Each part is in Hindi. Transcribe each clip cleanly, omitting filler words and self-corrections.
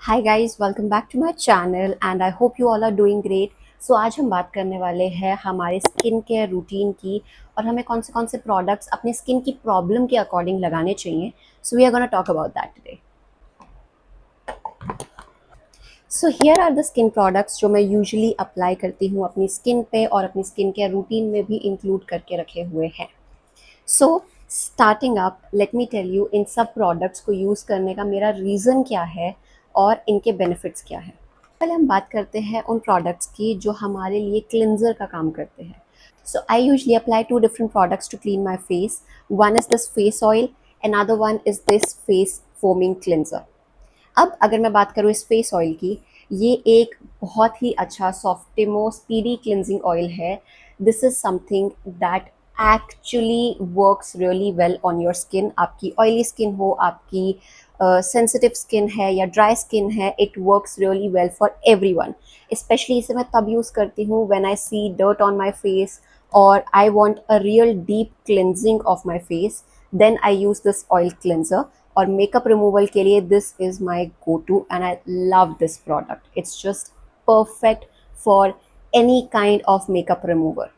Hi guys, welcome back to my channel and I hope you all are doing great. So आज हम बात करने वाले हैं हमारे स्किन केयर रूटीन की और हमें कौन से प्रोडक्ट्स अपने स्किन की प्रॉब्लम के अकॉर्डिंग लगाने चाहिए। So we are gonna talk about that today. So here are the skin products जो मैं यूजुअली अप्लाई करती हूँ अपनी स्किन पे और अपनी स्किन केयर रूटीन में भी इंक्लूड करके रखे हुए हैं। So starting up, let me tell you इन सब प्रोडक्ट्स को यूज़ करने का मेरा रीज़न क्या है और इनके बेनिफिट्स क्या हैं। पहले हम बात करते हैं उन प्रोडक्ट्स की जो हमारे लिए क्लिनजर का काम करते हैं। So I usually apply to different products to clean my face. One is this face oil, another one is this face foaming cleanser. अब अगर मैं बात करूँ इस फेस ऑयल की, ये एक बहुत ही अच्छा सॉफ्टिमो स्पीडी क्लिनजिंग ऑयल है। This is something that actually works really well on your skin. आपकी ऑयली स्किन हो, आपकी सेंसिटिव स्किन है या ड्राई स्किन है, it works really well for everyone. Specially इसे मैं तब यूज़ करती हूँ when I see dirt on my face और I want a real deep cleansing of my face, then I use this oil cleanser. और मेकअप रिमूवल के लिए this is my go to and I love this product. It's just perfect for any kind of makeup remover.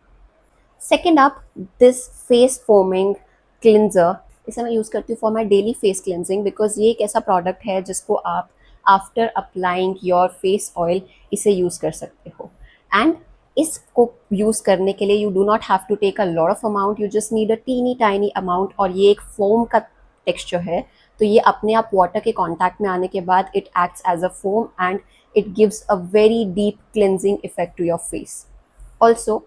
Second up, this face foaming cleanser, इसे मैं यूज़ करती हूँ for my daily face cleansing because ये एक ऐसा प्रोडक्ट है जिसको आप after applying your face oil इसे यूज़ कर सकते हो। एंड इसको यूज़ करने के लिए you do not have to take a lot of amount, you just need a teeny tiny amount. और ये एक फोम का टेक्सचर है, तो ये अपने आप वाटर के कॉन्टैक्ट में आने के बाद it acts as a foam and it gives a very deep cleansing effect to your face. Also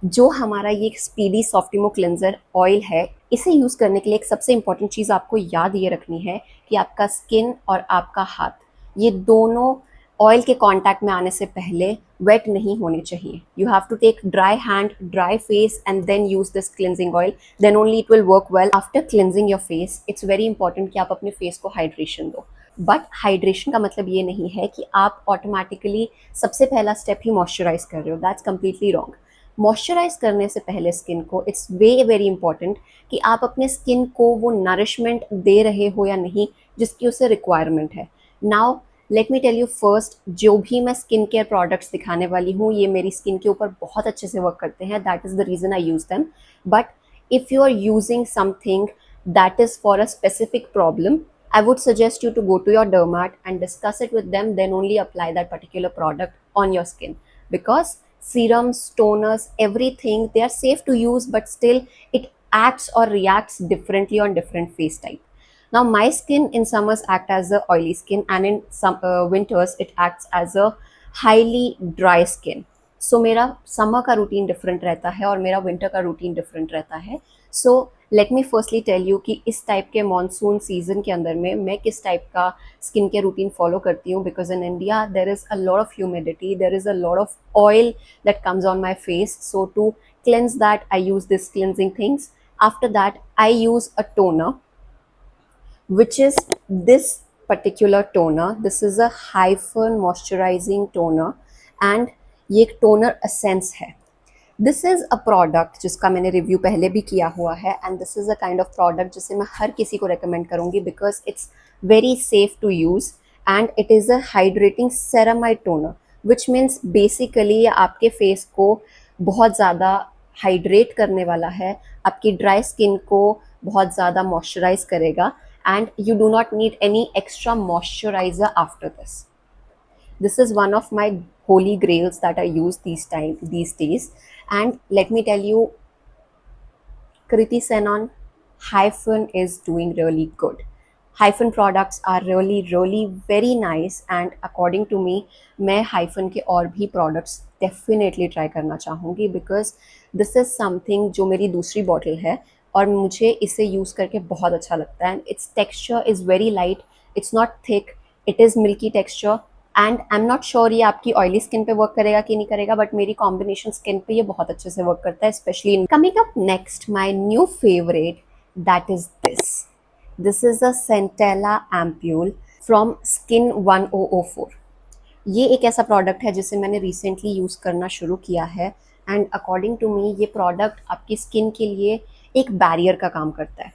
जो हमारा ये स्पीडी सॉफ्टिमो क्लिनजर ऑयल है, इसे यूज़ करने के लिए एक सबसे इंपॉर्टेंट चीज़ आपको याद ये रखनी है कि आपका स्किन और आपका हाथ, ये दोनों ऑयल के कांटेक्ट में आने से पहले वेट नहीं होने चाहिए। You have to take dry hand, dry face and then use this cleansing oil, then only it will work well. After cleansing your face, it's very important कि आप अपने फेस को हाइड्रेशन दो। बट हाइड्रेशन का मतलब ये नहीं है कि आप ऑटोमेटिकली सबसे पहला स्टेप ही मॉइस्चराइज कर रहे हो। That's completely wrong. मॉइस्चराइज करने से पहले स्किन को इट्स वेरी इंपॉर्टेंट कि आप अपने स्किन को वो नरिशमेंट दे रहे हो या नहीं जिसकी उसे रिक्वायरमेंट है। Now let me tell you first, जो भी मैं स्किन केयर प्रोडक्ट्स दिखाने वाली हूँ ये मेरी स्किन के ऊपर बहुत अच्छे से वर्क करते हैं। That is the reason I use them. But if you are using something that is for a specific problem, I would suggest you to go to your dermat and discuss it with them, then only apply that particular product on your skin. Because serums, toners, everything, they are safe to use, but still it acts or reacts differently on different face type. Now my skin in summers act as a oily skin, and in some winters it acts as a highly dry skin. सो मेरा समर का रूटीन डिफरेंट रहता है और मेरा विंटर का रूटीन डिफरेंट रहता है। So let me firstly tell you कि इस टाइप के मानसून सीजन के अंदर में मैं किस टाइप का स्किन केयर रूटीन फॉलो करती हूँ। Because in India there is a lot of humidity, there is a lot of oil that comes on my face. So to cleanse that, I use this cleansing things. After that, I use a toner, which is this particular toner. This is a hyphen moisturizing toner and ये एक टोनर एसेंस है। दिस इज़ अ प्रोडक्ट जिसका मैंने रिव्यू पहले भी किया हुआ है and this is a kind of product जिसे मैं हर किसी को रेकमेंड करूँगी because it's very safe to use and it is a hydrating ceramide toner, which means basically ये आपके फेस को बहुत ज़्यादा हाइड्रेट करने वाला है, आपकी ड्राई स्किन को बहुत ज़्यादा मॉइस्चराइज करेगा and you do not need any extra moisturiser after this. This is one of my holy grails that I use these days. And let me tell you, Kriti Senon Hyphen is doing really good. Hyphen products are really very nice and according to me, मैं Hyphen के और भी products definitely try करना चाहूँगी because this is something जो मेरी दूसरी bottle है और मुझे इसे यूज़ करके बहुत अच्छा लगता है. Its texture is very light, it's not thick, it is milky texture. And I am not sure ये आपकी ऑयली स्किन पे वर्क करेगा कि नहीं करेगा, बट मेरी कॉम्बिनेशन स्किन पे ये बहुत अच्छे से वर्क करता है, specially coming up next my new favourite, that is this is a Centella ampoule from skin 1004. ये एक ऐसा प्रोडक्ट है जिसे मैंने रिसेंटली यूज़ करना शुरू किया है एंड अकॉर्डिंग टू मी ये प्रोडक्ट आपकी स्किन के लिए एक बैरियर का काम करता है,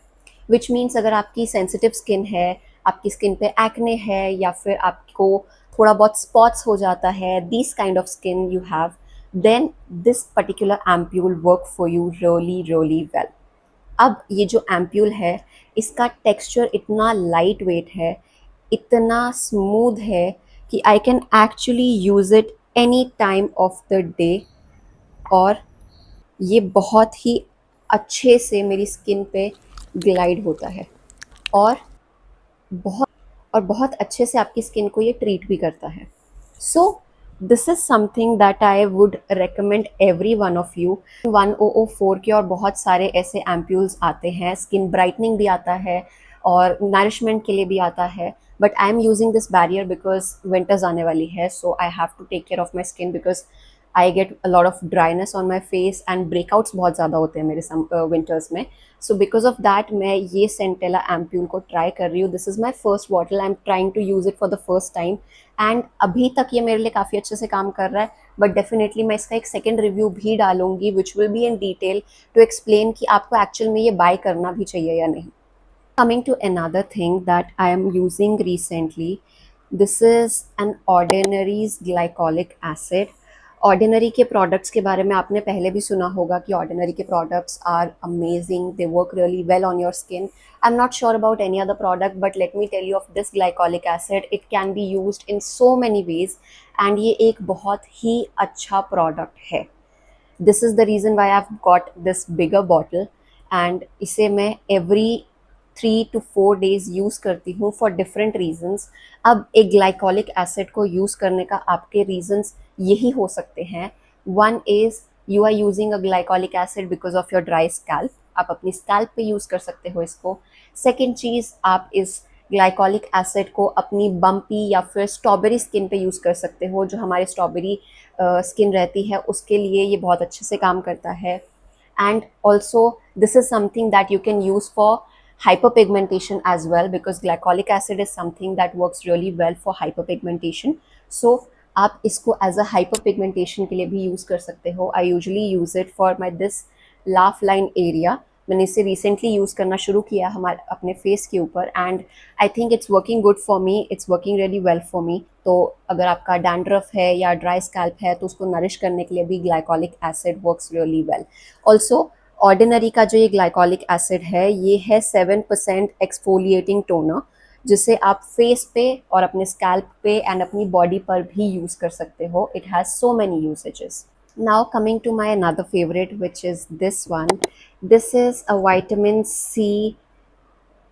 विच मीन्स अगर आपकी सेंसिटिव स्किन है, आपकी स्किन पे एक्ने है या फिर आपको थोड़ा बहुत स्पॉट्स हो जाता है, this kind of skin you have, then this particular ampoule work for you really really well. अब ये जो एम्प्यूल है, इसका टेक्सचर इतना लाइट वेट है, इतना स्मूथ है कि I can actually use it any time of the day. और ये बहुत ही अच्छे से मेरी स्किन पे ग्लाइड होता है और बहुत बहुत अच्छे से आपकी स्किन को ये ट्रीट भी करता है। So this is something that I would recommend every one of you. 1004 के और बहुत सारे ऐसे एम्प्यूल्स आते हैं, स्किन ब्राइटनिंग भी आता है और नरिशमेंट के लिए भी आता है, but I am using this barrier because winters आने वाली है, so I have to take care of my skin because I get a lot of dryness on my face and breakouts बहुत ज़्यादा होते हैं मेरे विंटर्स में। सो बिकॉज ऑफ दैट मैं ये सेंटेला एम्प्यूल को ट्राई कर रही हूँ। This is my first bottle, I am trying to use it for the first time and अभी तक ये मेरे लिए काफ़ी अच्छे से काम कर रहा है, बट डेफिनेटली मैं इसका एक सेकेंड रिव्यू भी डालूंगी which will be in detail to explain कि आपको एक्चुअल में ये बाय करना भी चाहिए या नहीं। Coming to another thing that I am using recently, this is an Ordinary's glycolic acid. Ordinary के प्रोडक्ट्स के बारे में आपने पहले भी सुना होगा कि ऑर्डिनरी के products are amazing, they work really well on your skin. I am not sure about any other product, but let me tell you of this glycolic acid, it can be used in so many ways and ये एक बहुत ही अच्छा प्रोडक्ट है। This is the reason why I have got this bigger bottle and इसे मैं एवरी 3 to 4 days यूज़ करती हूँ फॉर डिफरेंट रीजंस। अब एक ग्लाइकोलिक एसिड को यूज़ करने का आपके रीजंस यही हो सकते हैं। One is you are using a glycolic acid because of your dry scalp, आप अपनी स्कैल्प पे यूज़ कर सकते हो इसको। सेकेंड चीज़, आप इस ग्लाइकोलिक एसिड को अपनी बम्पी या फिर स्ट्रॉबेरी स्किन पे यूज़ कर सकते हो, जो हमारे स्ट्रॉबेरी स्किन रहती है उसके लिए ये बहुत अच्छे से काम करता है। And also this is something that you can use for hyperpigmentation as well, because glycolic acid is something that works really well for hyperpigmentation. So आप इसको एज अ हाइपरपिगमेंटेशन के लिए भी यूज़ कर सकते हो। I usually use it for my this laugh line area. मैंने इसे रिसेंटली यूज़ करना शुरू किया हमारे अपने फेस के ऊपर and I think it's working good for me, it's working really well for me. तो अगर आपका डैंड्रफ है या ड्राई स्कैल्प है तो उसको नरिश करने के लिए भी glycolic acid works really well. Also ordinary का जो ये ग्लाइकोलिक एसिड है, ये है 7% एक्सफोलिएटिंग टोनर, जिसे आप फेस पे और अपने स्कैल्प पे एंड अपनी बॉडी पर भी यूज़ कर सकते हो। It has so many usages. Now coming to my another favourite which is this one. This is a vitamin C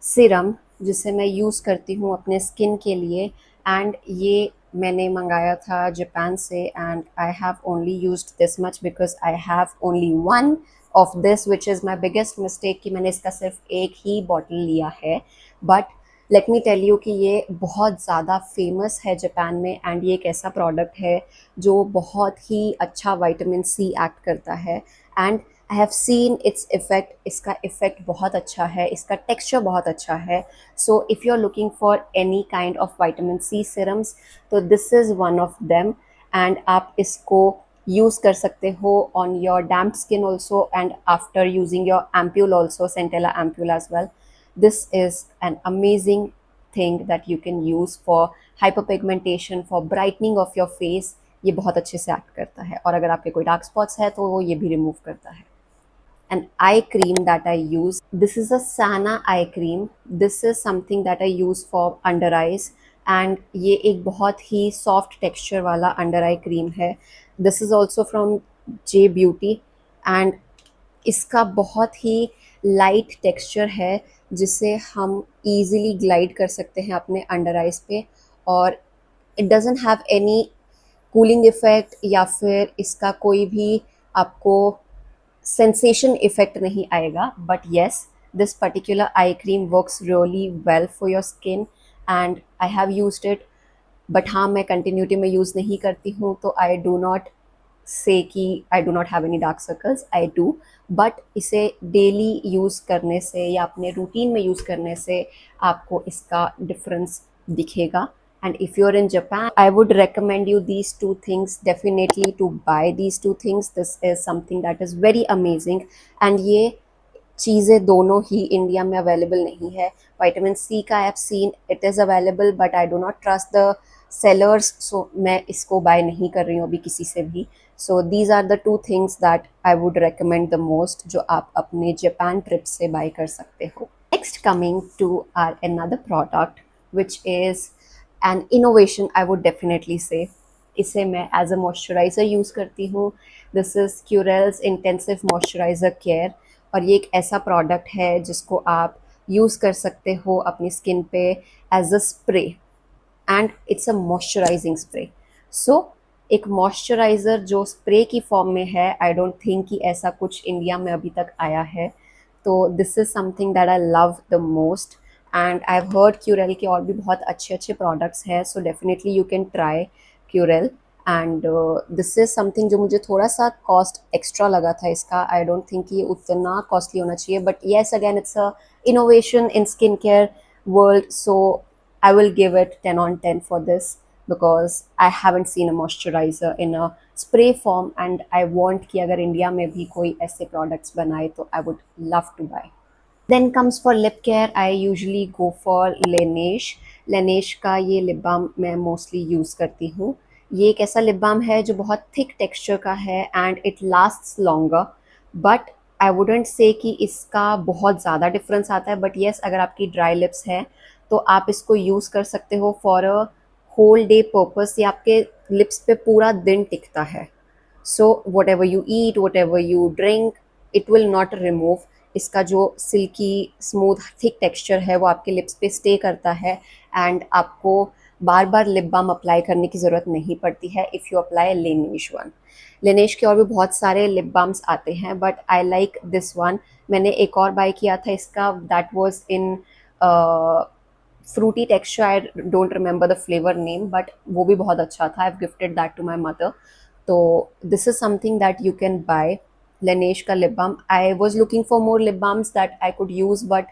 serum जिसे मैं यूज़ करती हूँ अपने स्किन के लिए एंड ये मैंने मंगाया था जापान से and I have only used this much because I have only one of this which is my biggest mistake कि मैंने इसका सिर्फ एक ही बॉटल लिया है। But let me tell you कि ये बहुत ज़्यादा फेमस है जापान में एंड ये एक ऐसा प्रोडक्ट है जो बहुत ही अच्छा विटामिन सी एक्ट करता है and I have seen its effect. इसका इफ़ेक्ट बहुत अच्छा है, इसका टेक्सचर बहुत अच्छा है। So if you are looking for any kind of vitamin C serums तो this is one of them and आप इसको यूज़ कर सकते हो on your damp skin also and after using your ampoule also, centella ampoule as well. This is an amazing thing that you can use for hyperpigmentation, for brightening of your face। ये बहुत अच्छे से एक्ट करता है और अगर आपके कोई डार्क स्पॉट्स है तो वो ये भी रिमूव करता है। An eye cream that I use, this is a Sana eye cream, this is something that I use for under eyes and ये एक बहुत ही सॉफ्ट टेक्सचर वाला अंडर आई क्रीम है। This is also from J beauty and इसका बहुत ही लाइट टेक्सचर है जिसे हम इजीली ग्लाइड कर सकते हैं अपने अंडर आइज़ पे और it doesn't have any cooling effect या फिर इसका कोई भी आपको सेंसेशन इफ़ेक्ट नहीं आएगा। But yes, this particular eye cream works really well for your skin and I have used it. But हाँ, मैं कंटिन्यूटी में यूज़ नहीं करती हूँ तो आई डू नॉट से कि आई do not have any dark circles, I do. But इसे डेली यूज़ करने से या अपने रूटीन में यूज़ करने से आपको इसका डिफरेंस दिखेगा। And if you are in Japan I would recommend you these two things definitely to buy these two things. This is something that is very amazing and ये चीज़ें दोनों ही इंडिया में अवेलेबल नहीं है। विटामिन सी का I have seen it is available, but I do not trust the sellers, so मैं इसको बाय नहीं कर रही हूँ अभी किसी से भी। So these are the two things that I would recommend the most, जो आप अपने जापान ट्रिप से बाय कर सकते हो। Next coming to our another product which is an innovation, I would definitely say. इसे मैं एज अ मॉइस्चराइज़र यूज़ करती हूँ। This is Curel's intensive moisturiser care, और ये एक ऐसा प्रोडक्ट है जिसको आप यूज़ कर सकते हो अपनी स्किन पे as a spray, and it's a moisturising spray. सो एक मॉइस्चराइज़र जो स्प्रे की फॉर्म में है, आई डोंट थिंक कि ऐसा कुछ इंडिया में अभी तक आया है। तो this is something that I love the most, and I have heard Curel के और भी बहुत अच्छे अच्छे प्रोडक्ट्स हैं, so definitely you can try Curel. And this is something जो मुझे थोड़ा सा कॉस्ट एक्स्ट्रा लगा था इसका। आई डोंट थिंक ये उतना कॉस्टली होना चाहिए, but yes again it's a innovation in skin care world, so I will give it 10 on 10 for this, because I haven't seen a moisturizer in a spray form, and I want कि अगर इंडिया में भी कोई ऐसे प्रोडक्ट्स बनाए तो I would love to buy. Then comes for lip care, I usually go for Laneige. Laneige का ये लिप बाम मैं मोस्टली यूज़ करती हूँ। ये एक ऐसा लिप बाम है जो बहुत थिक टेक्सचर का है and it lasts longer, but I wouldn't say कि इसका बहुत ज़्यादा डिफरेंस आता है, बट येस अगर आपकी ड्राई लिप्स हैं तो आप इसको यूज़ कर सकते हो for a whole day purpose. ये आपके लिप्स पे पूरा दिन टिकता है। So whatever you eat, whatever you drink, it will not remove. इसका जो सिल्की स्मूथ थिक टेक्सचर है वो आपके लिप्स पे स्टे करता है, एंड आपको बार बार लिप बाम अप्लाई करने की ज़रूरत नहीं पड़ती है if you apply Laneige one. Laneige के और भी बहुत सारे लिप बाम्स आते हैं, but I like this one. मैंने एक और बाय किया था इसका, that was in fruity texture, I don't remember the flavour name, but वो भी बहुत अच्छा था। I have gifted that to my mother. तो this is something that you can buy, Laneige का lip balm. I was looking for more lip balms that I could use, but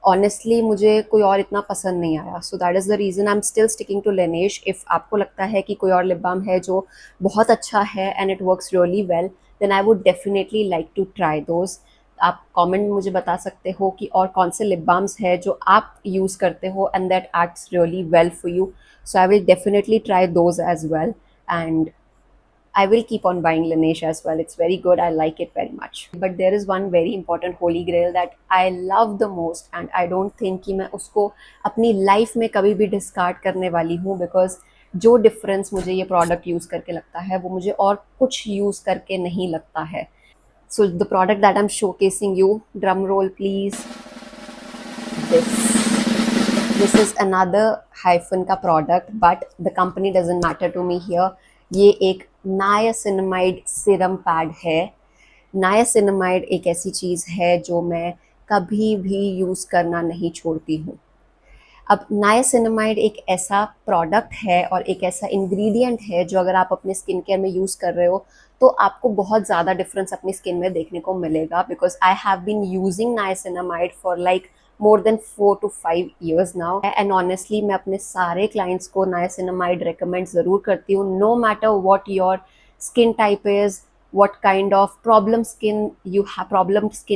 honestly मुझे कोई और इतना पसंद नहीं आया। So that is the reason I am still sticking to Laneige. If आपको लगता है कि कोई और लिप बाम है जो बहुत अच्छा है and it works really well, then I would definitely like to try those. आप कमेंट में मुझे बता सकते हो कि और कौन से लिप बाम्स है जो आप यूज़ करते हो and that acts really well for you. So I will definitely try those as well, and I will keep on buying Laneige as well. It's very good. I like it very much. But there is one very important holy grail that I love the most, and I don't think कि मैं उसको अपनी लाइफ में कभी भी डिस्कार्ड करने वाली हूँ, बिकॉज जो डिफरेंस मुझे ये प्रोडक्ट यूज़ करके लगता है वो मुझे और कुछ यूज़ करके नहीं लगता है। So the product that I'm showcasing you, drum roll please, this is another hyphen का product, but the company doesn't matter to me here. ये एक नायासिनामाइड सीरम पैड है। नायासिनामाइड एक ऐसी चीज़ है जो मैं कभी भी यूज़ करना नहीं छोड़ती हूँ। अब नायासिनामाइड एक ऐसा प्रोडक्ट है और एक ऐसा इंग्रेडिएंट है जो अगर आप अपने स्किन केयर में यूज़ कर रहे हो तो आपको बहुत ज़्यादा डिफरेंस अपनी स्किन में देखने को मिलेगा, because I have been using niacinamide for like more than 4 to 5 years now, and honestly मैं अपने सारे क्लाइंट्स को नायासिनामाइड रिकमेंड ज़रूर करती हूँ, no matter what your skin type is, what kind of problem skin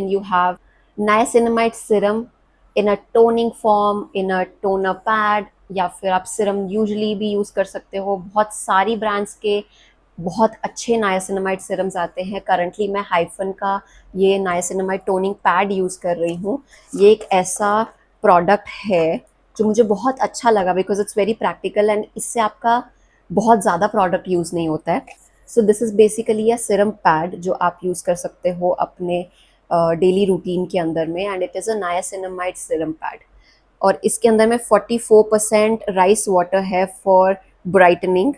you have. Niacinamide serum in a toning form, in a toner pad, या फिर आप सीरम यूजली भी यूज़ कर सकते हो। बहुत सारी ब्रांड्स के बहुत अच्छे नायासिनामाइड सीरम्स आते हैं। करंटली मैं हाइफन का ये नायासिनामाइड टोनिंग पैड यूज़ कर रही हूँ। ये एक ऐसा प्रोडक्ट है जो मुझे बहुत अच्छा लगा, because it's very practical and इससे आपका बहुत ज़्यादा प्रोडक्ट यूज़ नहीं होता है। So this is basically a serum pad जो आप यूज़ कर सकते हो अपने डेली रूटीन के अंदर में, and it is a niacinamide serum pad. और इसके अंदर में 44% राइस वाटर है फॉर ब्राइटनिंग,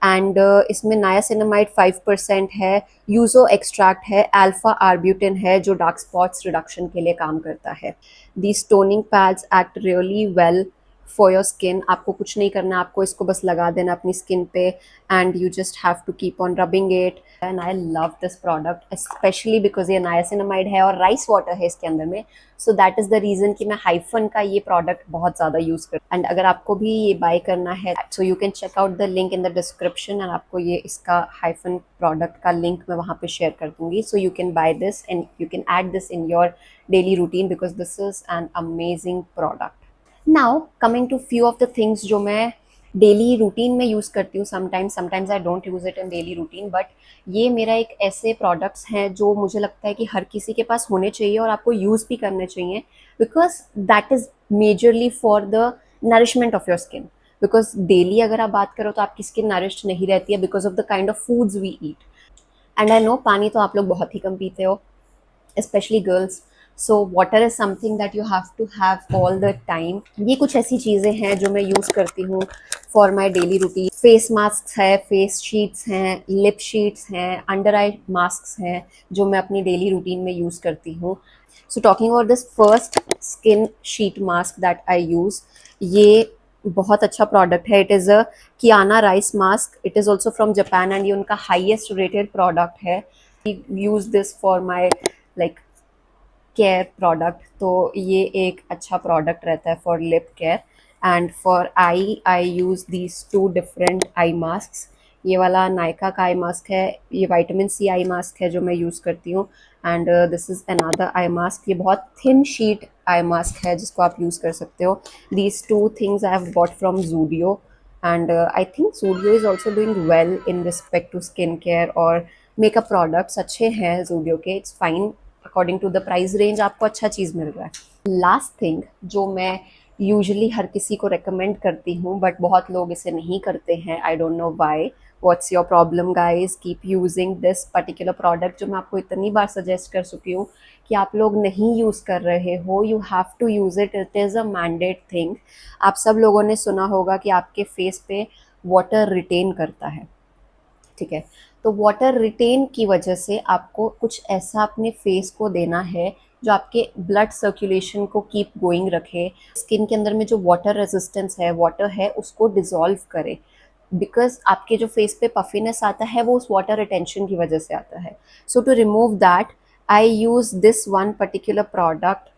एंड इसमें नायासिनामाइड 5% है, यूजो एक्सट्रैक्ट है, अल्फा आर्ब्यूटिन है जो डार्क स्पॉट्स रिडक्शन के लिए काम करता है। These toning pads act really well for your skin. आपको कुछ नहीं करना, आपको इसको बस लगा देना अपनी स्किन पे and you just have to keep on rubbing it. And I love this product specially because ये नायासिनामाइड है और राइस वाटर है इसके अंदर में। So that is the reason कि मैं हाइफन का ये प्रोडक्ट बहुत ज़्यादा यूज़ कर। एंड अगर आपको भी ये बाय करना है so you can check out the link in the description, and आपको ये इसका हाइफन प्रोडक्ट का लिंक मैं वहाँ पे शेयर कर दूँगी। So you can buy this and you can add this in your daily routine because this is an amazing product. Now coming to few of the things जो मैं डेली रूटीन में यूज़ करती हूँ। Sometimes I don't use it in daily routine, but ये मेरा एक ऐसे प्रोडक्ट्स हैं जो मुझे लगता है कि हर किसी के पास होने चाहिए और आपको यूज़ भी करने चाहिए because that is majorly for the nourishment of your skin. Because daily अगर आप बात करो तो आपकी स्किन नरिश्ड नहीं रहती है because of the kind of foods we eat. And I know पानी तो आप लोग बहुत ही कम पीते हो, especially girls. So water is something that you have to have all the time. ये कुछ ऐसी चीज़ें हैं जो मैं यूज़ करती हूँ for my daily routine. Face mask है, फेस शीट्स हैं, लिप शीट्स हैं, अंडर आई मास्क हैं जो मैं अपनी डेली रूटीन में यूज़ करती हूँ। So talking about this first skin sheet mask that I use, ये बहुत अच्छा प्रोडक्ट है। It is a Kiana rice mask. It is also from Japan and ये उनका हाईएस्ट रेटेड प्रोडक्ट है। Use this for my like care product, तो ये एक अच्छा प्रोडक्ट रहता है for lip care. And for I use these two different eye mask. ये वाला नायका का आई मास्क है, ये विटामिन सी आई मास्क है जो मैं यूज़ करती हूँ। And this is another eye mask, ये बहुत थिन शीट आई मास्क है जिसको आप यूज़ कर सकते हो। These two things I have bought from Zudio and I think Zudio is also doing well in respect to skin care और मेकअप प्रोडक्ट्स अच्छे हैं जूडियो के। It's fine according to the price range, आपको अच्छा चीज़ मिल रहा है। लास्ट थिंग जो मैं यूजुअली हर किसी को रेकमेंड करती हूँ बट बहुत लोग इसे नहीं करते हैं, I don't know why. What's your problem guys, keep using this particular product जो मैं आपको इतनी बार सजेस्ट कर चुकी हूँ कि आप लोग नहीं यूज़ कर रहे हो। You have to use it, it is a mandate thing. आप सब लोगों ने सुना होगा कि आपके फेस पे वाटर रिटेन करता है, ठीक है। तो वाटर रिटेन की वजह से आपको कुछ ऐसा अपने फेस को देना है जो आपके ब्लड सर्कुलेशन को कीप गोइंग रखे, स्किन के अंदर में जो वाटर रेजिस्टेंस है, वाटर है, उसको डिसॉल्व करे। बिकॉज आपके जो फेस पे पफीनेस आता है वो उस वाटर रिटेंशन की वजह से आता है। So to remove that I use this one particular product.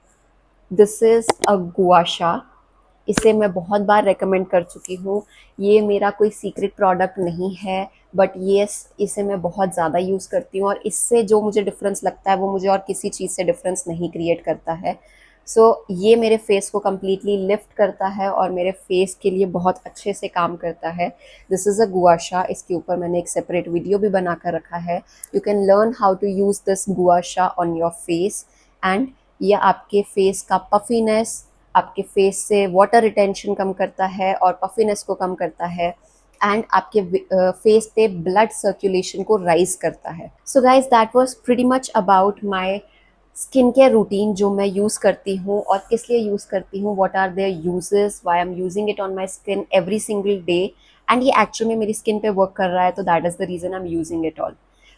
This is a gua sha. इसे मैं बहुत बार रेकमेंड कर चुकी हूँ। ये मेरा कोई सीक्रेट प्रोडक्ट नहीं है बट ये इसे मैं बहुत ज़्यादा यूज़ करती हूँ और इससे जो मुझे डिफरेंस लगता है वो मुझे और किसी चीज़ से डिफरेंस नहीं क्रिएट करता है। सो ये मेरे फेस को कम्प्लीटली लिफ्ट करता है और मेरे फेस के लिए बहुत अच्छे से काम करता है। This is a gua sha. इसके ऊपर मैंने एक सेपरेट वीडियो भी बना कर रखा है। You can learn how to use this gua sha on your face and ये आपके फेस का पफीनेस, आपके फेस से वाटर रिटेंशन कम करता है और पफीनेस को कम करता है एंड आपके फेस पे ब्लड सर्कुलेशन को राइज करता है। So guys that was pretty much about my skin care routine जो मैं यूज़ करती हूँ और किस लिए यूज़ करती हूँ, what are their uses, why I am using it on my skin every single day and ये एक्चुअली में मेरी स्किन पे वर्क कर रहा है तो that is the reason I am using it all.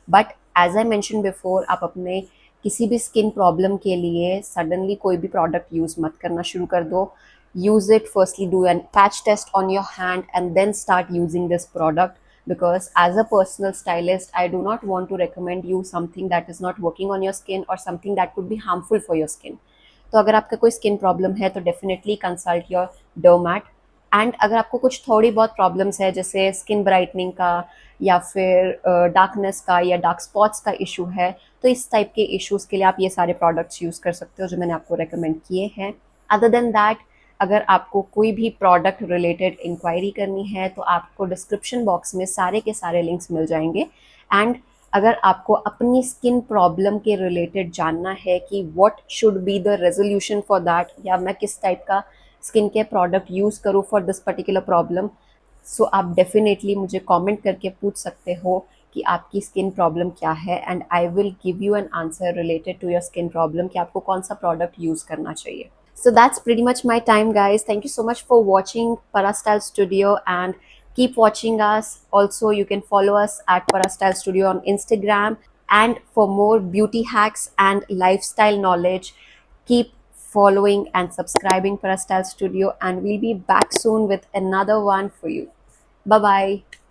But as I mention before, आप अपने किसी भी स्किन प्रॉब्लम के लिए सडनली कोई भी प्रोडक्ट यूज़ मत करना शुरू कर दो। Use it, firstly do an patch test on your hand and then start using this product because as a personal stylist I do not want to recommend you something that is not working on your skin or something that could be harmful for your skin. तो अगर आपका कोई स्किन प्रॉब्लम है तो डेफिनेटली कंसल्ट योर डर्मैट। एंड अगर आपको कुछ थोड़ी बहुत प्रॉब्लम्स है जैसे स्किन ब्राइटनिंग का या फिर डार्कनेस का या डार्क स्पॉट्स का इशू है तो इस टाइप के इश्यूज़ के लिए आप ये सारे प्रोडक्ट्स यूज़ कर सकते हो जो मैंने आपको रेकमेंड किए हैं। अदर देन दैट, अगर आपको कोई भी प्रोडक्ट रिलेटेड इंक्वायरी करनी है तो आपको डिस्क्रिप्शन बॉक्स में सारे के सारे लिंक्स मिल जाएंगे। एंड अगर आपको अपनी स्किन प्रॉब्लम के रिलेटेड जानना है कि what should be the resolution for that या मैं किस टाइप का स्किन केयर प्रोडक्ट यूज़ करूँ फॉर दिस पर्टिकुलर प्रॉब्लम, सो आप डेफिनेटली मुझे कमेंट करके पूछ सकते हो कि आपकी स्किन प्रॉब्लम क्या है and I will give you an answer related to your skin problem कि आपको कौन सा प्रोडक्ट यूज़ करना चाहिए। So that's pretty much my time, guys. Thank you so much for watching Parastyle Studio and keep watching us. Also, you can follow us at Parastyle Studio on Instagram. And for more beauty hacks and lifestyle knowledge, keep following and subscribing Parastyle Studio, and we'll be back soon with another one for you. Bye bye.